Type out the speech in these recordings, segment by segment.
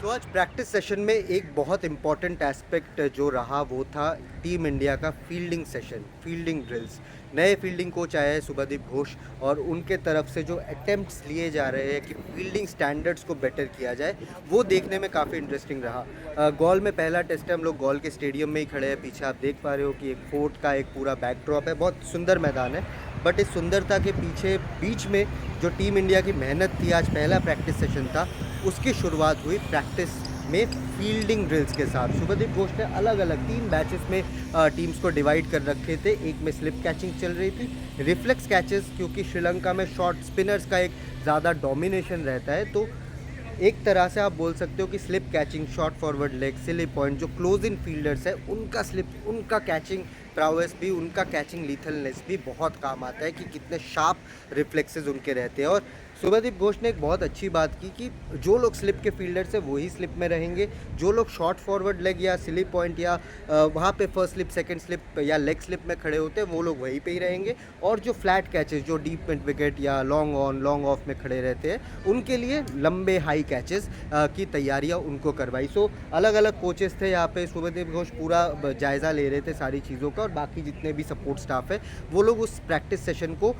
तो आज practice session में एक बहुत इम्पॉर्टेंट एस्पेक्ट जो रहा वो था टीम इंडिया का फील्डिंग सेशन, फील्डिंग ड्रिल्स। नए फील्डिंग कोच आए हैं शुभदीप घोष और उनके तरफ से जो अटेम्प्ट्स लिए जा रहे हैं कि फील्डिंग स्टैंडर्ड्स को बेटर किया जाए, वो देखने में काफ़ी इंटरेस्टिंग रहा। गॉल में पहला टेस्ट है, हम लोग गॉल के स्टेडियम में ही खड़े हैं। पीछे आप देख पा रहे हो कि एक फोर्ट का एक पूरा बैकड्रॉप है, बहुत सुंदर मैदान है। बट इस सुंदरता के पीछे बीच में जो टीम इंडिया की मेहनत थी, आज पहला प्रैक्टिस सेशन था, उसकी शुरुआत हुई प्रैक्टिस में फील्डिंग ड्रिल्स के साथ। शुभदीप घोष ने अलग अलग 3 बैचेस में टीम्स को डिवाइड कर रखे थे। एक में स्लिप कैचिंग चल रही थी, रिफ्लेक्स कैचेस, क्योंकि श्रीलंका में शॉर्ट स्पिनर्स का एक ज़्यादा डोमिनेशन रहता है, तो एक तरह से आप बोल सकते हो कि slip catching, short forward leg, silly point, जो क्लोज इन फील्डर्स है उनका स्लिप, उनका कैचिंग प्राउएस भी, उनका कैचिंग लीथलनेस भी बहुत काम आता है कि कितने शार्प रिफ्लेक्सेस उनके रहते हैं। और शुभदीप घोष ने एक बहुत अच्छी बात की कि जो लोग स्लिप के फील्डर्स हैं वही स्लिप में रहेंगे, जो लोग शॉर्ट फॉरवर्ड लेग या सिली पॉइंट या वहाँ पे फर्स्ट स्लिप, सेकंड स्लिप या लेग स्लिप में खड़े होते हैं वो लोग वहीं पे ही रहेंगे। और जो फ्लैट कैचेस, जो डीप मिड विकेट या लॉन्ग ऑन लॉन्ग ऑफ में खड़े रहते हैं, उनके लिए लंबे हाई कैचेस की तैयारियाँ उनको करवाई। सो अलग अलग कोचेस थे यहाँ पे, शुभदीप घोष पूरा जायज़ा ले रहे थे सारी चीज़ों का, और बाकी जितने भी सपोर्ट स्टाफ है वो लोग उस प्रैक्टिस सेशन को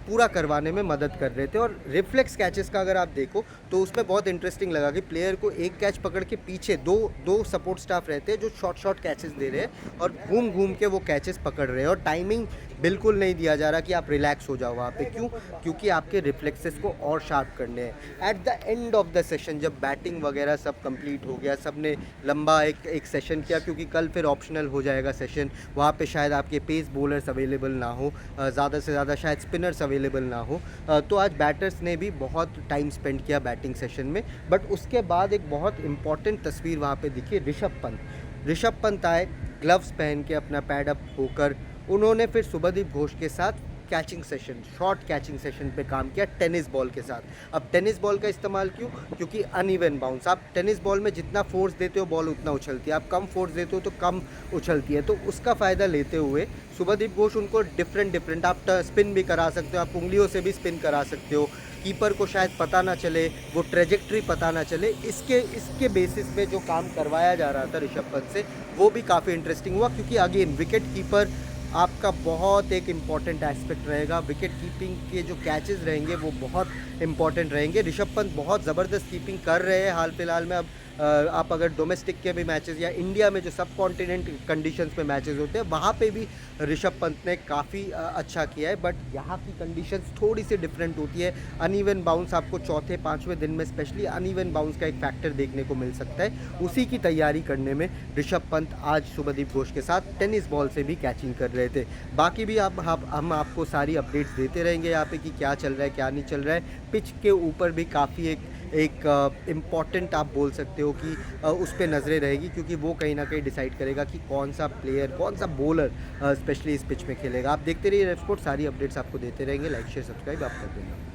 पूरा करवाने में मदद कर रहे थे। और रिफ्लेक्स कैचेस का अगर आप देखो तो उसमें बहुत इंटरेस्टिंग लगा कि प्लेयर को एक कैच पकड़ के पीछे दो सपोर्ट स्टाफ रहते हैं जो शॉर्ट कैचेस दे रहे हैं और घूम घूम के वो कैचेस पकड़ रहे हैं, और टाइमिंग बिल्कुल नहीं दिया जा रहा कि आप रिलैक्स हो जाओ वहाँ पे। क्यों? क्योंकि आपके रिफ्लेक्सेस को और शार्प करने हैं। At the end of the session जब बैटिंग वगैरह सब कंप्लीट हो गया, सब ने लंबा एक सेशन किया, क्योंकि कल फिर ऑप्शनल हो जाएगा सेशन, वहाँ पे शायद आपके पेस बॉलर्स अवेलेबल ना हो, ज़्यादा से ज़्यादा शायद स्पिनर्स अवेलेबल ना हो, तो आज बैटर्स ने भी बहुत टाइम स्पेंड किया बैटिंग सेशन में। बट उसके बाद एक बहुत इंपॉर्टेंट तस्वीर वहाँ पे दिखी, ऋषभ पंत आए ग्लव्स पहन के, अपना पैड अप होकर, उन्होंने फिर शुभदीप घोष के साथ catching session, short catching session पे काम किया टेनिस बॉल के साथ। अब टेनिस बॉल का इस्तेमाल क्यों? क्योंकि अनइवन बाउंस, आप टेनिस बॉल में जितना फोर्स देते हो बॉल उतना उछलती है, आप कम फोर्स देते हो तो कम उछलती है। तो उसका फ़ायदा लेते हुए शुभदीप घोष उनको डिफरेंट आप स्पिन भी करा सकते हो, आप उंगलियों से भी स्पिन करा सकते हो, कीपर को शायद पता ना चले, वो ट्रेजेक्ट्री पता ना चले। इसके बेसिस पे जो काम करवाया जा रहा था ऋषभ पंत से, वो भी काफ़ी इंटरेस्टिंग हुआ, क्योंकि अगेन विकेट कीपर आपका बहुत एक इम्पॉर्टेंट एस्पेक्ट रहेगा। विकेट कीपिंग के जो कैचेस रहेंगे वो बहुत इंपॉर्टेंट रहेंगे। ऋषभ पंत बहुत ज़बरदस्त कीपिंग कर रहे हैं हाल फिलहाल में। अब आप अगर डोमेस्टिक के भी मैचेस या इंडिया में जो सब कॉन्टिनेंट कंडीशंस में मैचेस होते हैं वहाँ पे भी ऋषभ पंत ने काफ़ी अच्छा किया है। बट यहाँ की कंडीशंस थोड़ी सी डिफरेंट होती है। अनइवन बाउंस आपको चौथे पाँचवें दिन में स्पेशली अनइवन बाउंस का एक फैक्टर देखने को मिल सकता है। उसी की तैयारी करने में ऋषभ पंत आज शुभदीप घोष के साथ टेनिस बॉल से भी कैचिंग कर रहे थे। बाकी भी हम आपको सारी अपडेट्स देते रहेंगे यहाँ पे कि क्या चल रहा है क्या नहीं चल रहा है। पिच के ऊपर भी काफ़ी एक इम्पॉर्टेंट आप बोल सकते हो कि उस पर नज़रें रहेगी, क्योंकि वो कहीं ना कहीं डिसाइड करेगा कि कौन सा प्लेयर, कौन सा बॉलर स्पेशली इस पिच में खेलेगा। आप देखते रहिए रेड स्पोर्ट्स, सारी अपडेट्स आपको देते रहेंगे। लाइक शेयर सब्सक्राइब आप कर देना।